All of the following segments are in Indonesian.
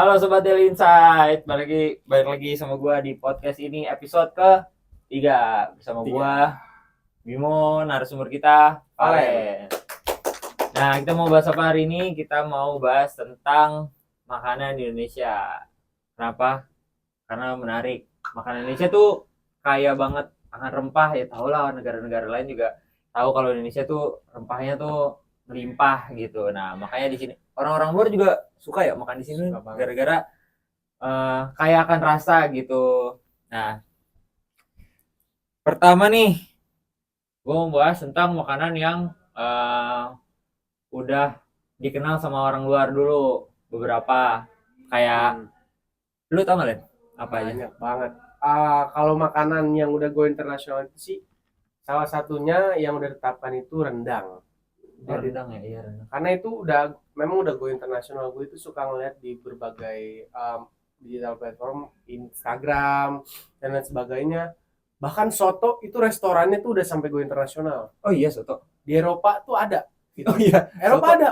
Halo Sobat Daily Insight, balik lagi sama gua di podcast ini episode ke-3 bersama gua Bimo, narasumber kita Valen. Nah, kita mau bahas apa hari ini? Kita mau bahas tentang makanan di Indonesia. Kenapa? Karena menarik. Makanan Indonesia tuh kaya banget akan rempah, ya tau lah, negara-negara lain juga tahu kalau Indonesia tuh rempahnya tuh melimpah gitu. Nah, makanya di sini orang-orang luar juga suka ya makan di sini gara-gara kaya akan rasa gitu. Nah, pertama nih, gue mau bahas tentang makanan yang udah dikenal sama orang luar dulu beberapa. Kayak lu tau gak, Len? Apa aja? Banyak banget. Kalau makanan yang udah go internasional itu sih salah satunya yang udah ditetapkan itu rendang. Rendang ya, iya rendang. Karena itu memang udah go internasional. Gue itu suka ngeliat di berbagai digital platform, Instagram dan lain sebagainya. Bahkan soto itu restorannya tuh udah sampai go internasional. Oh iya, soto. Di Eropa tuh ada. Gitu. Oh iya, Eropa soto. ada.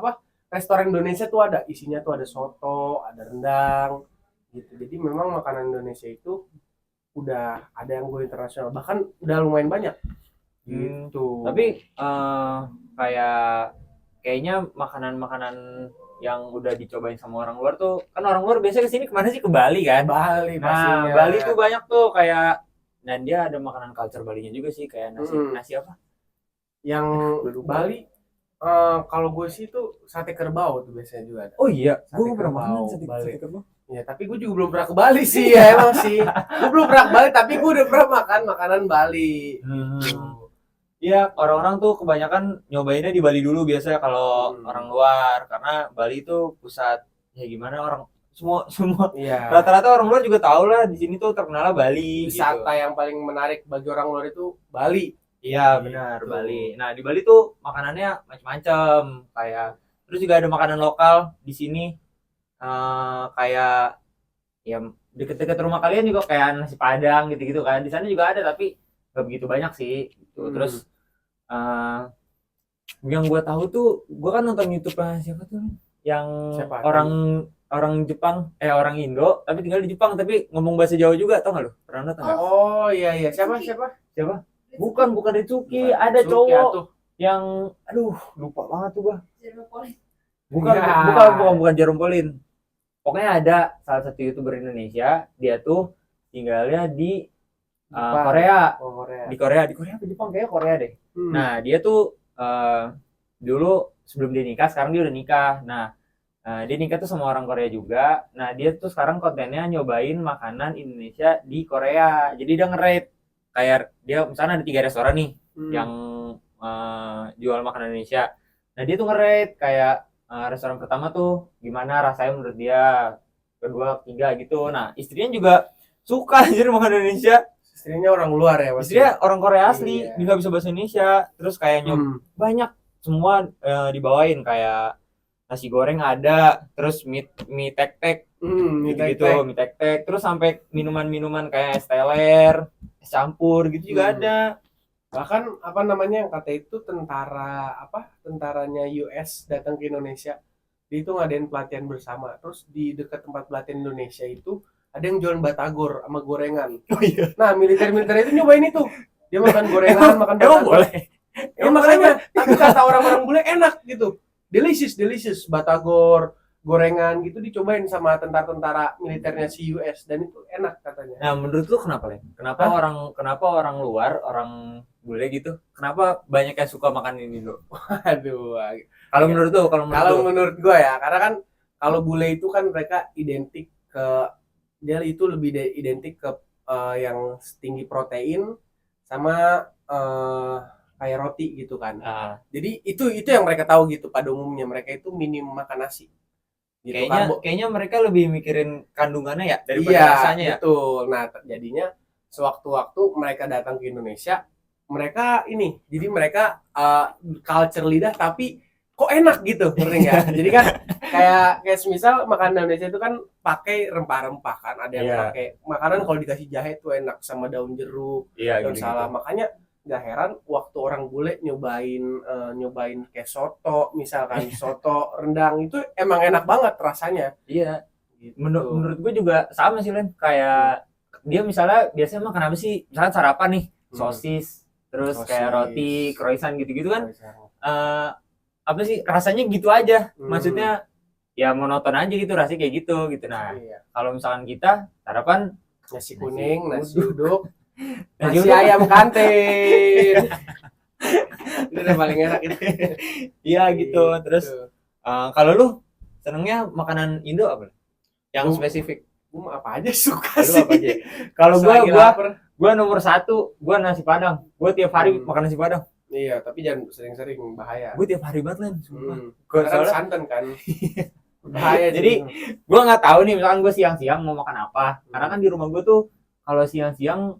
Wah, restoran Indonesia tuh ada. Isinya tuh ada soto, ada rendang gitu. Jadi memang makanan Indonesia itu udah ada yang go internasional, bahkan udah lumayan banyak gitu. Tapi kayaknya makanan-makanan yang udah dicobain sama orang luar tuh, kan orang luar biasanya kesini kemana sih? Ke Bali kan? Bali Nah, pastinya. Bali tuh banyak tuh kayak, dan dia ada makanan culture Balinya juga sih, kayak nasi apa? Yang Bali kalau gue sih tuh sate kerbau tuh biasanya juga ada. Oh iya, Sate gue pernah makan kerbau sate kerbau. Ya, tapi gue juga belum pernah ke Bali sih ya, emang sih. Gue belum pernah ke Bali, tapi gue udah pernah makan makanan Bali. Iya, orang-orang tuh kebanyakan nyobainnya di Bali dulu biasanya kalau orang luar, karena Bali itu pusat ya gimana orang semua Iya. rata-rata orang luar juga tahu lah di sini tuh terkenal Bali. Wisata gitu. yang paling menarik bagi orang luar itu Bali. Iya benar, Bali. Nah di Bali tuh makanannya macam-macam, kayak terus juga ada makanan lokal di sini, kayak ya deket-deket rumah kalian juga kayak nasi Padang gitu-gitu kan. Di sana juga ada tapi nggak begitu banyak sih. Gitu. Terus yang gue tahu tuh, gue kan nonton YouTube siapa tuh yang orang Jepang, orang Indo tapi tinggal di Jepang tapi ngomong bahasa Jawa juga, tau nggak lo? Pernah nonton nggak? Oh iya, siapa? Bukan Ritsuki, ada cowok tuh yang aduh lupa banget tuh gua. Bukan Jerome Pauline. Pokoknya ada salah satu YouTuber Indonesia, dia tuh tinggalnya di Korea. Di Korea apa Jepang, kayak Korea deh. Nah, dia tuh dulu sebelum dia nikah, sekarang dia udah nikah. Nah, dia nikah tuh sama orang Korea juga. Nah, dia tuh sekarang kontennya nyobain makanan Indonesia di Korea. Jadi dia nge-rate, kayak dia misalnya ada 3 restoran nih yang jual makanan Indonesia. Nah, dia tuh nge-rate kayak restoran pertama tuh gimana rasanya menurut dia, kedua, ketiga gitu. Nah, istrinya juga suka jadi makanan Indonesia. Istrinya orang luar ya? Istrinya orang Korea asli, dia nggak bisa bahasa Indonesia. Terus kayak banyak semua dibawain, kayak nasi goreng ada, terus mie tek-tek, mie tek-tek, terus sampai minuman-minuman kayak es teler, es campur gitu juga ada. Bahkan yang kata itu tentaranya US datang ke Indonesia, dia itu ngadain pelatihan bersama. Terus di dekat tempat pelatihan Indonesia itu ada yang jualan batagor sama gorengan. Oh iya. Nah, militer itu nyobain itu. Dia makan gorengan, makan batagor. Boleh. Makanya, tapi kata orang-orang bule enak gitu. Delicious batagor, gorengan gitu dicobain sama tentara militernya si US, dan itu enak katanya. Nah, menurut lu kenapa, Len? Kenapa orang luar, orang bule gitu, kenapa banyak yang suka makan ini lo? Aduh. Kalau menurut gua ya, karena kan kalau bule itu kan mereka identik ke yang tinggi protein sama kayak roti gitu kan. Jadi itu yang mereka tahu gitu, pada umumnya mereka itu minim makan nasi. Gitu. Kayaknya mereka lebih mikirin kandungannya ya daripada rasanya ya. Betul. Nah, jadinya sewaktu-waktu mereka datang ke Indonesia, mereka culture lidah tapi kok enak gitu, ngerti nggak? Jadi kan kayak semisal makanan Indonesia itu kan pakai rempah-rempah kan, ada yang pakai makanan kalau dikasih jahe tuh enak sama daun jeruk, daun salam. Makanya nggak heran waktu orang bule nyobain kayak soto misalkan, soto rendang itu emang enak banget rasanya. Iya. Gitu. Menurut gue juga sama sih Len, kayak dia misalnya biasanya makan apa sih, misalnya sarapan nih sosis, terus kayak roti croissant gitu-gitu kan, apa sih rasanya gitu aja, maksudnya ya monoton aja gitu, rasanya kayak gitu. Nah kalau misalkan kita sarapan nasi kuning, nasi uduk, nasi ayam kantin. Itu udah paling enak itu. Iya gitu. Terus kalau lu senengnya makanan Indo apa? Yang spesifik? Gue apa aja suka sih. Kalau gue nomor 1, gue nasi Padang. Gue tiap hari makan nasi Padang. Iya, tapi jangan sering-sering, bahaya. Gue tiap hari banget Len. Karena santan kan. Bahaya. Jadi gue nggak tahu nih, misalkan gue siang-siang mau makan apa, karena kan di rumah gue tuh kalau siang-siang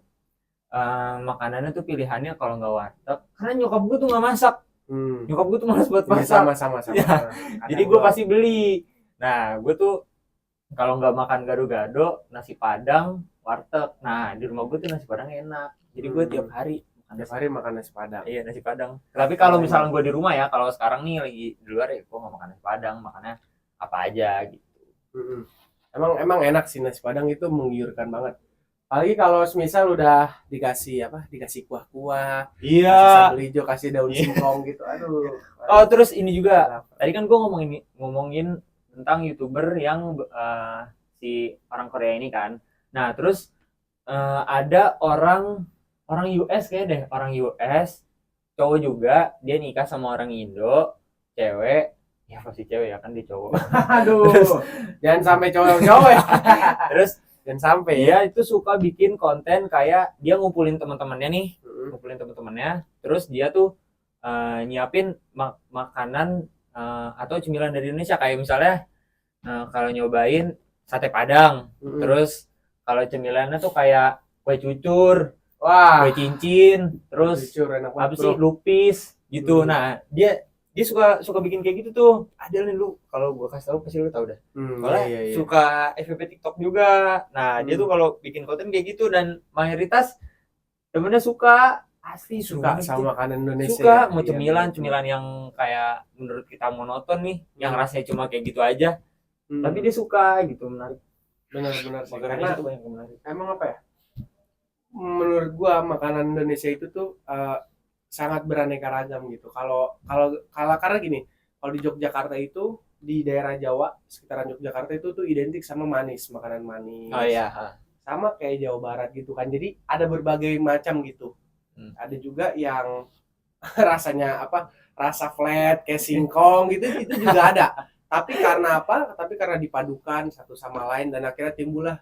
makanannya tuh pilihannya kalau nggak warteg, karena nyokap gue tuh nggak masak. Nyokap gue tuh malas buat masak. Sama ya. Jadi gue pasti beli. Nah gue tuh kalau nggak makan gado-gado, nasi Padang, warteg. Nah di rumah gue tuh nasi Padang enak, jadi gue tiap hari makan nasi Padang. Iya, nasi Padang. Tapi kalau misalnya gue di rumah ya, kalau sekarang nih lagi di luar ya, gue nggak makan nasi Padang, makannya apa aja gitu. Emang enak sih nasi Padang, itu menggiurkan banget. Apalagi kalau semisal udah dikasih kuah-kuah, iya, kasih sambal hijau, kasih daun singkong gitu. Aduh. Oh terus ini juga, tadi kan gue ngomongin tentang YouTuber yang si orang Korea ini kan. Nah terus ada orang US kayak deh, orang US cowok juga, dia nikah sama orang Indo, cewek. Ya pasti cewek ya kan, dia cowok. Aduh. Jangan sampai cowok ya. Terus jangan sampai ya, itu suka bikin konten kayak dia ngumpulin teman-temannya nih, terus dia tuh nyiapin makanan atau cemilan dari Indonesia, kayak misalnya kalau nyobain sate Padang, terus kalau cemilannya tuh kayak kue cucur, kue cincin, terus apa sih, lupis gitu. Nah dia suka bikin kayak gitu tuh. Ada nih, lu kalau gua kasih tahu pasti lu tahu dah. Iya. Suka FVP TikTok juga. Nah dia tuh kalau bikin konten kayak gitu, dan mayoritas temennya suka, asli suka sama makanan Indonesia. Suka mau cemilan yang kayak menurut kita monoton nih, yang rasanya cuma kayak gitu aja, tapi dia suka gitu. Menarik. Benar sih. Karena itu banyak yang menarik. Emang apa ya? Menurut gua makanan Indonesia itu tuh sangat beraneka ragam gitu. Kalau karena gini, kalau di Yogyakarta itu, di daerah Jawa sekitaran Yogyakarta itu tuh identik sama manis, makanan manis. Oh iya. Sama kayak Jawa Barat gitu kan. Jadi ada berbagai macam gitu. Ada juga yang rasanya rasa flat kayak singkong gitu, itu juga ada. Tapi karena karena dipadukan satu sama lain, dan akhirnya timbullah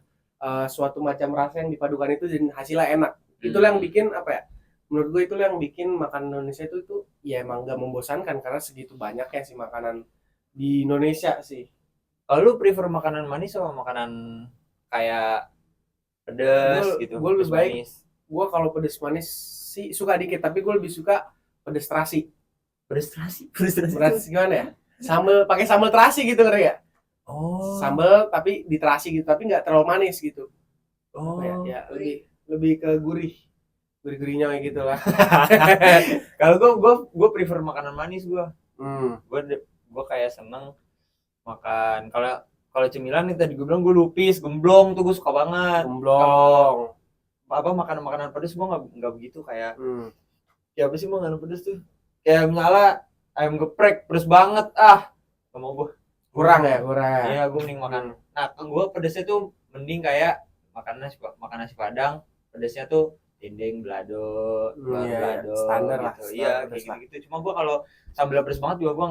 suatu macam rasa yang dipadukan itu, dan hasilnya enak. Itulah yang bikin menurut gue itu yang bikin makanan Indonesia itu ya emang gak membosankan, karena segitu banyaknya sih makanan di Indonesia sih. Kalau lu prefer makanan manis atau makanan kayak pedas gitu? Gue lebih baik, gue kalau pedas manis sih suka dikit, tapi gue lebih suka pedas terasi. Pedas gimana ya? Pakai sambal terasi gitu kan ya? Oh. Sambal tapi diterasi gitu, tapi nggak terlalu manis gitu. Oh. Ya lebih ke gurih-gurihnya kayak gitu lah. Kalau gue prefer makanan manis gue. Gue kayak seneng makan, kalau cemilan nih tadi gue bilang, gue lupis, gemblong tuh gue suka banget. Gemblong. Makanan pedas gue nggak begitu, kayak ya apa sih makanan pedas tuh, kayak misalnya ayam geprek pedas banget, gak mau gue. Kurang. Iya, gue mending makan. Nah gue pedasnya tuh mending kayak makan nasi Padang, pedasnya tuh dendeng, balado, standar gitu. lah. Iya kayak gitu. Cuma gue kalau sambal pedas banget juga gue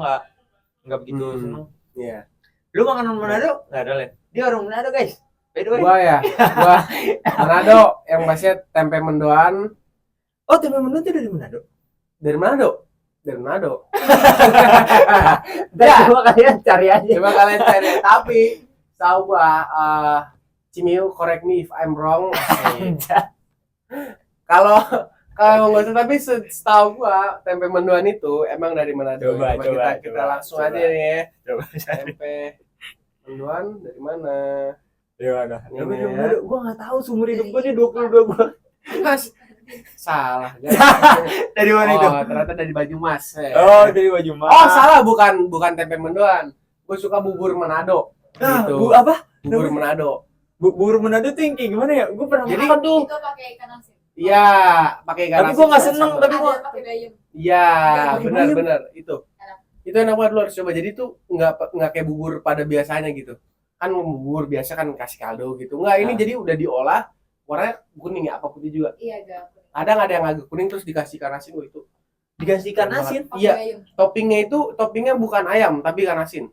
nggak begitu seneng. Iya. Lu makanan Manado nggak ada, Len? Dia orang Manado guys. Gua Manado, yang pastinya tempe mendoan. Oh, tempe mendoan itu dari Manado? Dari Manado. Coba kalian cari aja. Tapi tahu gua, Cimiu, correct me if I'm wrong. Kalau nggak tahu, tapi setahu gua tempe mendoan itu emang dari Manado. Coba kita langsung aja nih ya. Coba tempe mendoan dari mana? Gimana? Gua nggak tahu, seumur hidup gua nih 22 gua. Salah. Guys. Dari mana itu? Oh, ternyata dari Banyumas. Oh, dari baju mas. Oh, salah, bukan tempe mendoan. Gue suka bubur Manado. Nah, Gitu. apa? Bubur Manado. Bubur Manado tuh yang kayak gimana ya? Gue pernah Jadi- makan tuh. Itu pakai ikan asin. Iya, pakai ikan Tapi asin gue nggak sama seneng, sambal. tapi gue Ada pakai bayam. Iya, Pakai benar itu. Enak. Itu enak banget, lu harus coba. Jadi tuh nggak kayak bubur pada biasanya gitu. Kan bubur biasa kan kasih kaldu gitu. Nggak, ini Nah. jadi udah diolah, warnanya kuning ya, apa putih juga. Iya, agak. Kadang ada yang agak kuning terus dikasih ikan asin. Oh, itu. dikasih ikan asin. Pakai Iya. bayam. Toppingnya bukan ayam tapi ikan asin.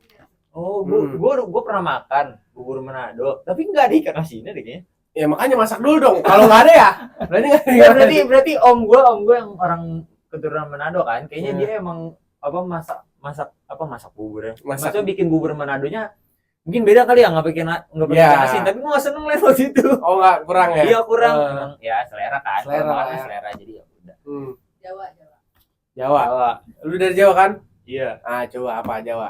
Oh, gue pernah makan bubur Manado, tapi nggak ada ikan asinnya deh kayaknya. Ya makanya masak dulu dong. Kalau nggak ada ya, berarti nggak ada. Ya, berarti om gue yang orang keturunan Manado kan, kayaknya Hmm. dia emang apa masak bubur ya. Masak. Maksudnya bikin bubur Manadonya mungkin beda kali ya, nggak pakai Ya. ikan asin, tapi gue nggak seneng lihat waktu itu. Oh nggak, kurang ya? Iya kurang. Eh, Emang, ya selera kan. Selera Kalau lah makan ya. selera jadi ya udah. Jawa. Jawa. Jawa. Lu dari Jawa kan? Iya. Ah, coba apa Jawa?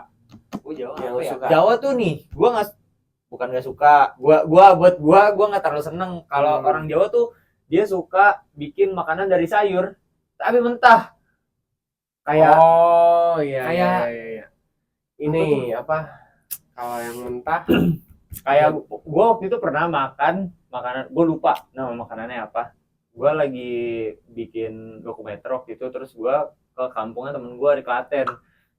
Gue Jawa Yang apa lu ya? suka. Jawa tuh nih, bukan nggak suka. Gua nggak terlalu seneng kalau orang Jawa tuh dia suka bikin makanan dari sayur tapi mentah. Kayak Oh iya. kayak- iya. Ini apa? Kalau yang mentah, kayak gue waktu itu pernah makan makanan, gue lupa nama makanannya apa. Gue lagi bikin dokumenter waktu itu, terus gue ke kampungnya temen gue di Klaten,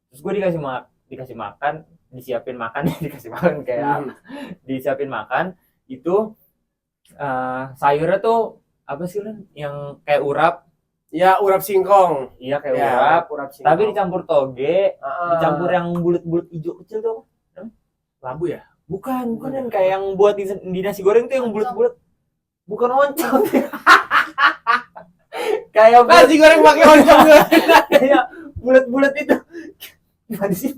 terus gue dikasih makan, disiapin makan dikasih makan kayak disiapin makan itu sayurnya tuh apa sih Len? Yang kayak urap. ya urap singkong. Iya kayak Ya, urap, urap singkong. tapi dicampur toge, Ah, dicampur yang bulat-bulat hijau kecil tuh. labu ya? Bukan yang kayak yang buat di nasi goreng tuh yang bulat-bulat. Bukan oncom. Kayak Nasi goreng pakai oncom gue. kayak bulat-bulat itu. Gimana sih?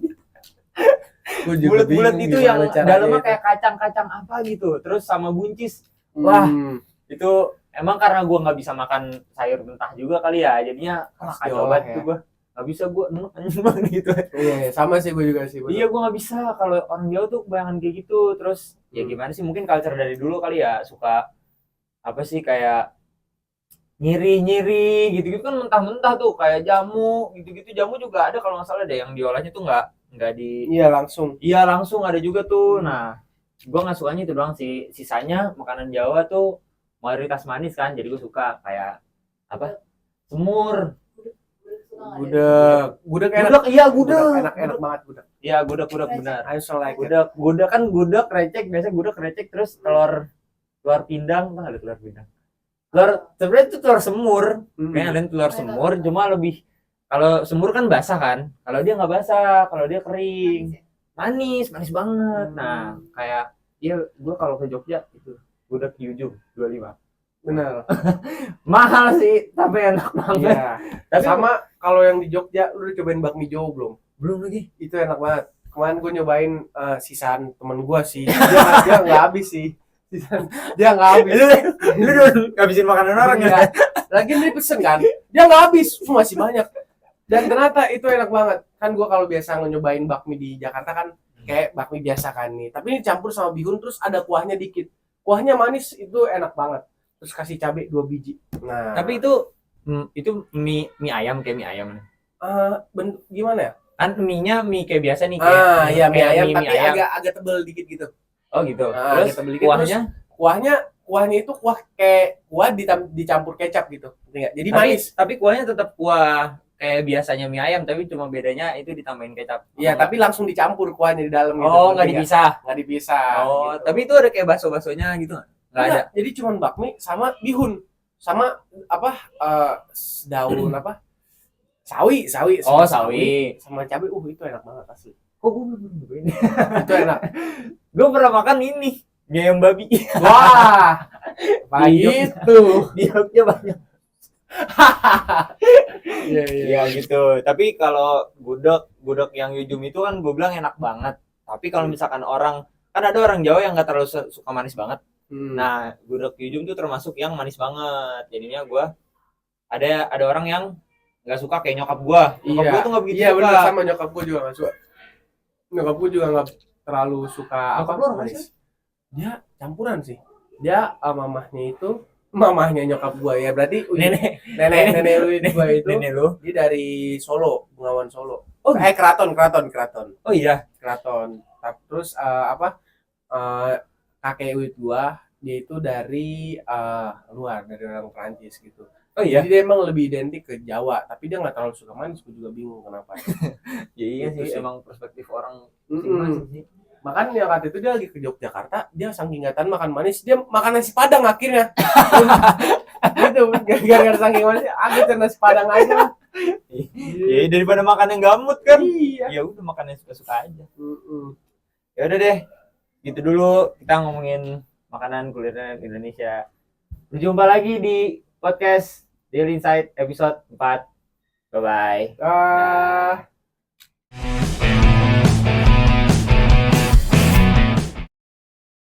Bulat-bulat itu yang dalamnya kayak kacang-kacang apa gitu. Terus sama buncis. Wah. Itu emang karena gua nggak bisa makan sayur mentah juga kali ya. Jadinya Harus kacau diolah banget ya. tuh gua. Nggak bisa gua anjing gitu. Iya, sama sih gue juga sih. Iya, gue nggak bisa kalau orang Jawa tuh kebanyakan kayak gitu. Terus ya gimana sih? Mungkin culture dari dulu kali ya, suka apa sih kayak nyiri gitu-gitu kan mentah-mentah tuh kayak jamu gitu-gitu. Jamu juga ada kalau nggak salah deh yang diolahnya tuh nggak di. Iya langsung. Iya langsung ada juga tuh. Nah, gue nggak sukanya itu doang sih. Sisanya makanan Jawa tuh mayoritas manis kan. Jadi gue suka kayak apa? Semur. Gudeg enak. Gudeg, iya gudeg. Enak banget gudeg. Iya gudeg benar. I also like it. Gudeg kan gudeg recek, biasa gudeg recek terus telur pindang, kan ada telur pindang. Sebenarnya itu telur semur, kayaknya ada telur semur, cuma lebih kalau semur kan basah kan, kalau dia nggak basah, kalau dia kering, manis banget. Nah kayak iya gue kalau ke Jogja itu gudeg di ujung 25. Bener. Mahal sih tapi enak banget. Iya. Tapi Sama kalau yang di Jogja, lu udah cobain bakmi Jawa belum? belum lagi. Itu enak banget. Kemarin gue nyobain sisaan temen gue sih. Dia nggak habis sih. Dia nggak habis. Lu udah ngabisin makanan orang ya? Iya. Lagi dia pesen kan, dia nggak habis, masih banyak. Dan ternyata itu enak banget. Kan gue kalau biasa nyobain bakmi di Jakarta kan kayak bakmi biasa kan nih. Tapi ini campur sama bihun terus ada kuahnya dikit. Kuahnya manis, itu enak banget. Terus kasih cabai 2 biji. Nah, Tapi itu mie ayam kayak mie ayam. gimana ya? Kan mie kayak biasa nih kayak Iya mie ayam mie tapi agak tebel dikit gitu. Oh gitu. Ah, Terus agak tebel dikit, kuahnya itu kuah kayak kuah dicampur kecap gitu. Ngerti nggak? Jadi manis. Tapi kuahnya tetap kuah kayak biasanya mie ayam tapi cuma bedanya itu ditambahin kecap. Iya, tapi langsung dicampur kuahnya di dalam gitu. Oh, nggak Ngerti dipisah. nggak dipisah. Oh, gitu. tapi itu ada kayak bakso-baksonya gitu nggak? Nggak ada. Jadi cuman bakmi sama bihun sama apa daun apa? Sawi. Oh, sama sawi. sama cabai. Itu enak banget asli. Kok gue belum nyobain? Itu enak. Gue pernah makan ini mie ayam babi. Wah. Gitu. Di Jogja banyak. Iya. Iya gitu. Tapi kalau gudeg yang Yujum itu kan gue bilang enak banget. Tapi kalau misalkan orang kan ada orang Jawa yang nggak terlalu suka manis banget. Nah, gudeg Yujum tuh termasuk yang manis banget. Jadinya gue ada orang yang nggak suka kayak nyokap gue. Nyokap gue tuh nggak begitu Iya suka. benar, sama nyokap gue juga nggak suka. Nyokap gue juga nggak terlalu suka Nyokap apa lu orang manis. Dia campuran sih. Dia sama mamahnya itu mamahnya nyokap gua ya, berarti Nenek nenek Uyut gua itu nenek lu. dia dari Solo, Bengawan Solo. Oh, Keraton. oh iya. Keraton. Terus kakek Uyut gua dia itu dari luar, dari orang Prancis gitu. Oh iya. Jadi dia emang lebih identik ke Jawa, tapi dia nggak terlalu suka manis, gua juga bingung kenapa. Ya, iya Gitu sih, sih. emang perspektif orang masing-masing sih. Makanya yang kata itu dia lagi ke Yogyakarta, dia saking ingatan makan manis, dia makan nasi Padang akhirnya. Gitu, gara-gara saking manis, aku cari nasi Padang aja. Ya daripada makan yang gamut kan. Iya. Ya udah makan yang suka-suka aja. Ya udah deh. Gitu dulu kita ngomongin makanan kuliner Indonesia. Berjumpa lagi di podcast Daily Insight episode 4. Bye bye.